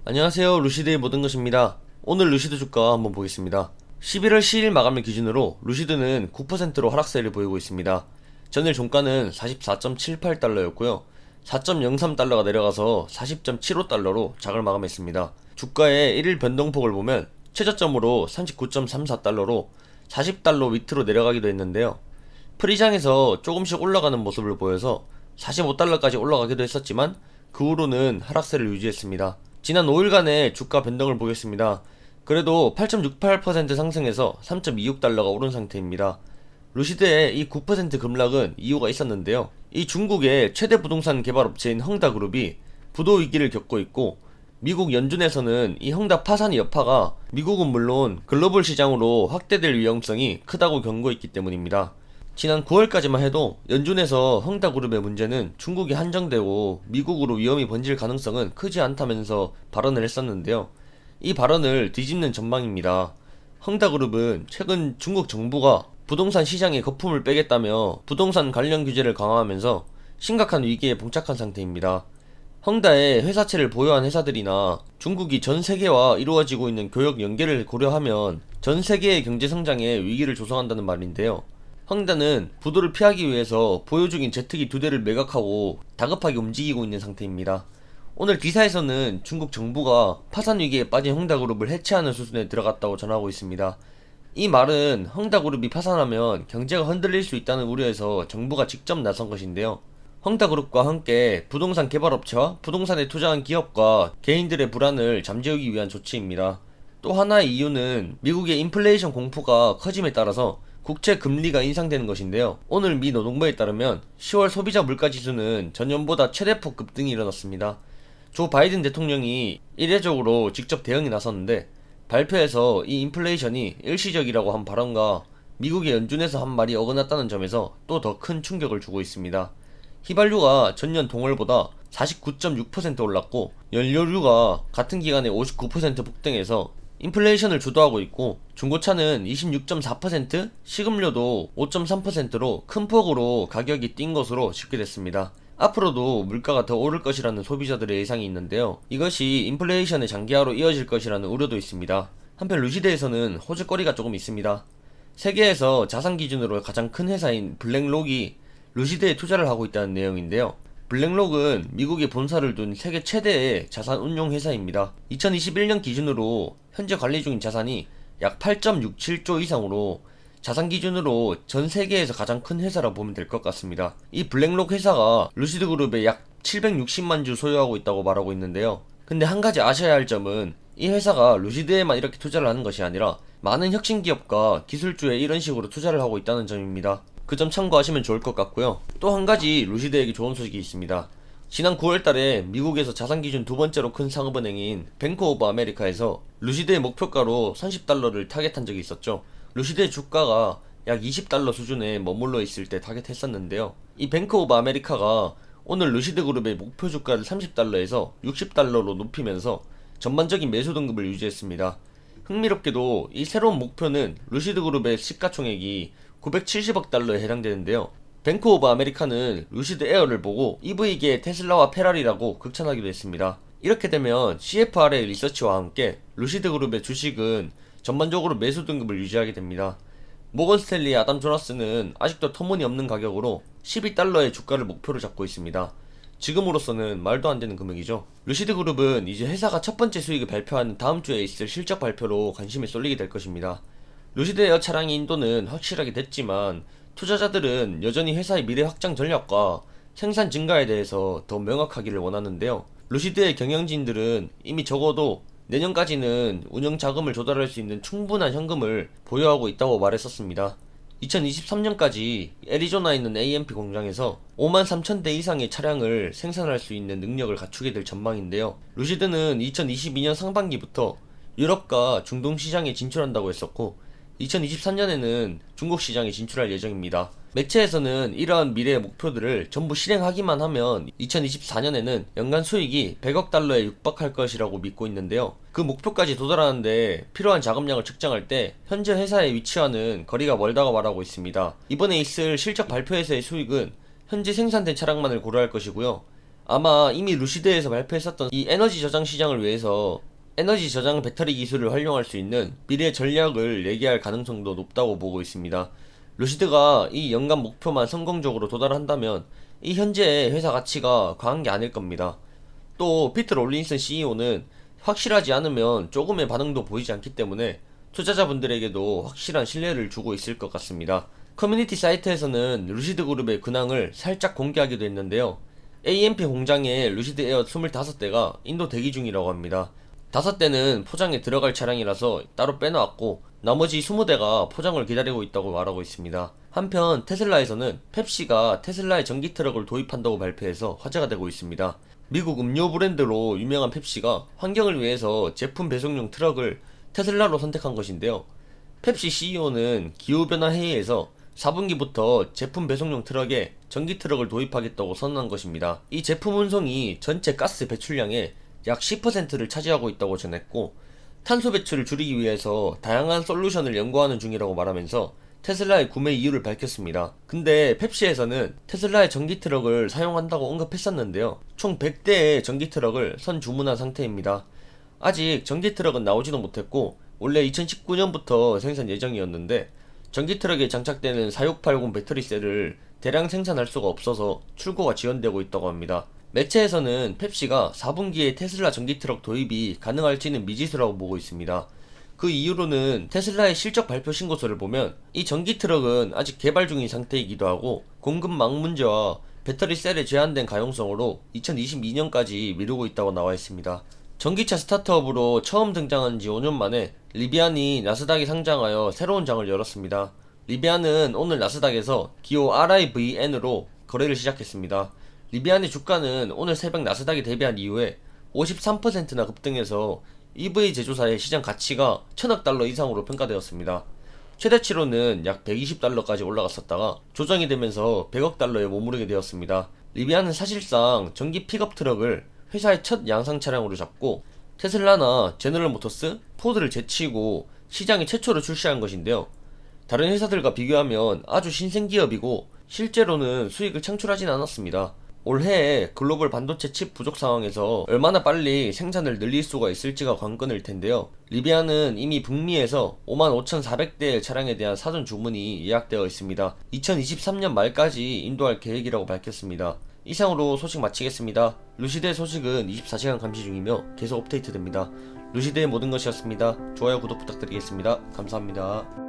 안녕하세요, 루시드의 모든 것입니다. 오늘 루시드 주가 한번 보겠습니다. 11월 10일 마감일 기준으로 루시드는 9%로 하락세를 보이고 있습니다. 전일 종가는 44.78달러였고요 4.03달러가 내려가서 40.75달러로 장을 마감했습니다. 주가의 1일 변동폭을 보면 최저점으로 39.34달러로 40달러 밑으로 내려가기도 했는데요. 프리장에서 조금씩 올라가는 모습을 보여서 45달러까지 올라가기도 했었지만 그 후로는 하락세를 유지했습니다. 지난 5일간의 주가 변동을 보겠습니다. 그래도 8.68% 상승해서 3.26달러가 오른 상태입니다. 루시드의 이 9% 급락은 이유가 있었는데요. 이 중국의 최대 부동산 개발업체인 헝다그룹이 부도 위기를 겪고 있고, 미국 연준에서는 이 헝다 파산의 여파가 미국은 물론 글로벌 시장으로 확대될 위험성이 크다고 경고했기 때문입니다. 지난 9월까지만 해도 연준에서 헝다그룹의 문제는 중국이 한정되고 미국으로 위험이 번질 가능성은 크지 않다면서 발언을 했었는데요. 이 발언을 뒤집는 전망입니다. 헝다그룹은 최근 중국 정부가 부동산 시장에 거품을 빼겠다며 부동산 관련 규제를 강화하면서 심각한 위기에 봉착한 상태입니다. 헝다의 회사채를 보유한 회사들이나 중국이 전 세계와 이루어지고 있는 교역 연계를 고려하면 전 세계의 경제 성장에 위기를 조성한다는 말인데요. 헝다는 부도를 피하기 위해서 보유 중인 제트기 2대를 매각하고 다급하게 움직이고 있는 상태입니다. 오늘 기사에서는 중국 정부가 파산 위기에 빠진 헝다그룹을 해체하는 수순에 들어갔다고 전하고 있습니다. 이 말은 헝다그룹이 파산하면 경제가 흔들릴 수 있다는 우려에서 정부가 직접 나선 것인데요. 헝다그룹과 함께 부동산 개발업체와 부동산에 투자한 기업과 개인들의 불안을 잠재우기 위한 조치입니다. 또 하나의 이유는 미국의 인플레이션 공포가 커짐에 따라서 국채 금리가 인상되는 것인데요. 오늘 미 노동부에 따르면 10월 소비자 물가지수는 전년보다 최대폭 급등이 일어났습니다. 조 바이든 대통령이 이례적으로 직접 대응에 나섰는데, 발표에서 이 인플레이션이 일시적이라고 한 발언과 미국의 연준에서 한 말이 어긋났다는 점에서 또 더 큰 충격을 주고 있습니다. 휘발유가 전년 동월보다 49.6% 올랐고, 연료류가 같은 기간에 59% 폭등해서 인플레이션을 주도하고 있고, 중고차는 26.4%, 식음료도 5.3%로 큰 폭으로 가격이 뛴 것으로 집계됐습니다. 앞으로도 물가가 더 오를 것이라는 소비자들의 예상이 있는데요. 이것이 인플레이션의 장기화로 이어질 것이라는 우려도 있습니다. 한편 루시드에서는 호재거리가 조금 있습니다. 세계에서 자산 기준으로 가장 큰 회사인 블랙록이 루시드에 투자를 하고 있다는 내용인데요. 블랙록은 미국에 본사를 둔 세계 최대의 자산 운용 회사입니다. 2021년 기준으로 현재 관리 중인 자산이 약 8.67조 이상으로 자산 기준으로 전 세계에서 가장 큰 회사라 보면 될 것 같습니다. 이 블랙록 회사가 루시드 그룹의 약 760만 주 소유하고 있다고 말하고 있는데요. 근데 한 가지 아셔야 할 점은 이 회사가 루시드에만 이렇게 투자를 하는 것이 아니라 많은 혁신 기업과 기술주에 이런 식으로 투자를 하고 있다는 점입니다. 그 점 참고하시면 좋을 것 같고요. 또 한 가지 루시드에게 좋은 소식이 있습니다. 지난 9월달에 미국에서 자산기준 두 번째로 큰 상업은행인 뱅크 오브 아메리카에서 루시드의 목표가로 30달러를 타겟한 적이 있었죠. 루시드의 주가가 약 20달러 수준에 머물러 있을 때 타겟했었는데요. 이 뱅크 오브 아메리카가 오늘 루시드 그룹의 목표 주가를 30달러에서 60달러로 높이면서 전반적인 매수 등급을 유지했습니다. 흥미롭게도 이 새로운 목표는 루시드 그룹의 시가총액이 970억 달러에 해당되는데요. 뱅크 오브 아메리카는 루시드 에어를 보고 EV계 테슬라와 페라리라고 극찬하기도 했습니다. 이렇게 되면 CFR의 리서치와 함께 루시드 그룹의 주식은 전반적으로 매수 등급을 유지하게 됩니다. 모건 스탠리의 아담 조나스는 아직도 터무니없는 가격으로 12달러의 주가를 목표로 잡고 있습니다. 지금으로서는 말도 안 되는 금액이죠. 루시드 그룹은 이제 회사가 첫 번째 수익을 발표하는 다음 주에 있을 실적 발표로 관심이 쏠리게 될 것입니다. 루시드 에어 차량의 인도는 확실하게 됐지만 투자자들은 여전히 회사의 미래 확장 전략과 생산 증가에 대해서 더 명확하기를 원하는데요. 루시드의 경영진들은 이미 적어도 내년까지는 운영 자금을 조달할 수 있는 충분한 현금을 보유하고 있다고 말했었습니다. 2023년까지 애리조나에 있는 AMP 공장에서 53,000대 이상의 차량을 생산할 수 있는 능력을 갖추게 될 전망인데요. 루시드는 2022년 상반기부터 유럽과 중동 시장에 진출한다고 했었고, 2023년에는 중국 시장에 진출할 예정입니다. 매체에서는 이러한 미래의 목표들을 전부 실행하기만 하면 2024년에는 연간 수익이 100억 달러에 육박할 것이라고 믿고 있는데요. 그 목표까지 도달하는데 필요한 자금량을 측정할 때 현재 회사의 위치와는 거리가 멀다고 말하고 있습니다. 이번에 있을 실적 발표에서의 수익은 현재 생산된 차량만을 고려할 것이고요. 아마 이미 루시드에서 발표했었던 이 에너지 저장 시장을 위해서 에너지 저장 배터리 기술을 활용할 수 있는 미래 전략을 얘기할 가능성도 높다고 보고 있습니다. 루시드가 이 연간 목표만 성공적으로 도달한다면 이 현재의 회사 가치가 과한 게 아닐 겁니다. 또 피트 롤린슨 CEO는 확실하지 않으면 조금의 반응도 보이지 않기 때문에 투자자분들에게도 확실한 신뢰를 주고 있을 것 같습니다. 커뮤니티 사이트에서는 루시드 그룹의 근황을 살짝 공개하기도 했는데요. AMP 공장에 루시드 에어 25대가 인도 대기 중이라고 합니다. 5대는 포장에 들어갈 차량이라서 따로 빼놓았고 나머지 20대가 포장을 기다리고 있다고 말하고 있습니다. 한편 테슬라에서는 펩시가 테슬라의 전기 트럭을 도입한다고 발표해서 화제가 되고 있습니다. 미국 음료 브랜드로 유명한 펩시가 환경을 위해서 제품 배송용 트럭을 테슬라로 선택한 것인데요. 펩시 CEO는 기후변화 회의에서 4분기부터 제품 배송용 트럭에 전기 트럭을 도입하겠다고 선언한 것입니다. 이 제품 운송이 전체 가스 배출량의 약 10%를 차지하고 있다고 전했고 탄소 배출을 줄이기 위해서 다양한 솔루션을 연구하는 중이라고 말하면서 테슬라의 구매 이유를 밝혔습니다. 근데 펩시에서는 테슬라의 전기 트럭을 사용한다고 언급했었는데요. 총 100대의 전기 트럭을 선 주문한 상태입니다. 아직 전기 트럭은 나오지도 못했고 원래 2019년부터 생산 예정이었는데 전기 트럭에 장착되는 4680 배터리셀을 대량 생산할 수가 없어서 출고가 지연되고 있다고 합니다. 매체에서는 펩시가 4분기에 테슬라 전기 트럭 도입이 가능할지는 미지수라고 보고 있습니다. 그 이유로는 테슬라의 실적 발표 신고서를 보면 이 전기 트럭은 아직 개발 중인 상태이기도 하고 공급망 문제와 배터리 셀에 제한된 가용성으로 2022년까지 미루고 있다고 나와 있습니다. 전기차 스타트업으로 처음 등장한 지 5년 만에 리비안이 나스닥에 상장하여 새로운 장을 열었습니다. 리비안은 오늘 나스닥에서 기호 RIVN으로 거래를 시작했습니다. 리비안의 주가는 오늘 새벽 나스닥에 대비한 이후에 53%나 급등해서 EV 제조사의 시장 가치가 1000억 달러 이상으로 평가되었습니다. 최대치로는 약 120달러까지 올라갔었다가 조정이 되면서 100억 달러에 머무르게 되었습니다. 리비안은 사실상 전기 픽업 트럭을 회사의 첫 양상 차량으로 잡고 테슬라나 제너럴 모터스, 포드를 제치고 시장에 최초로 출시한 것인데요. 다른 회사들과 비교하면 아주 신생 기업이고 실제로는 수익을 창출하진 않았습니다. 올해 글로벌 반도체 칩 부족 상황에서 얼마나 빨리 생산을 늘릴 수가 있을지가 관건일 텐데요. 리비안은 이미 북미에서 55,400대의 차량에 대한 사전 주문이 예약되어 있습니다. 2023년 말까지 인도할 계획이라고 밝혔습니다. 이상으로 소식 마치겠습니다. 루시드의 소식은 24시간 감시 중이며 계속 업데이트됩니다. 루시드의 모든 것이었습니다. 좋아요, 구독 부탁드리겠습니다. 감사합니다.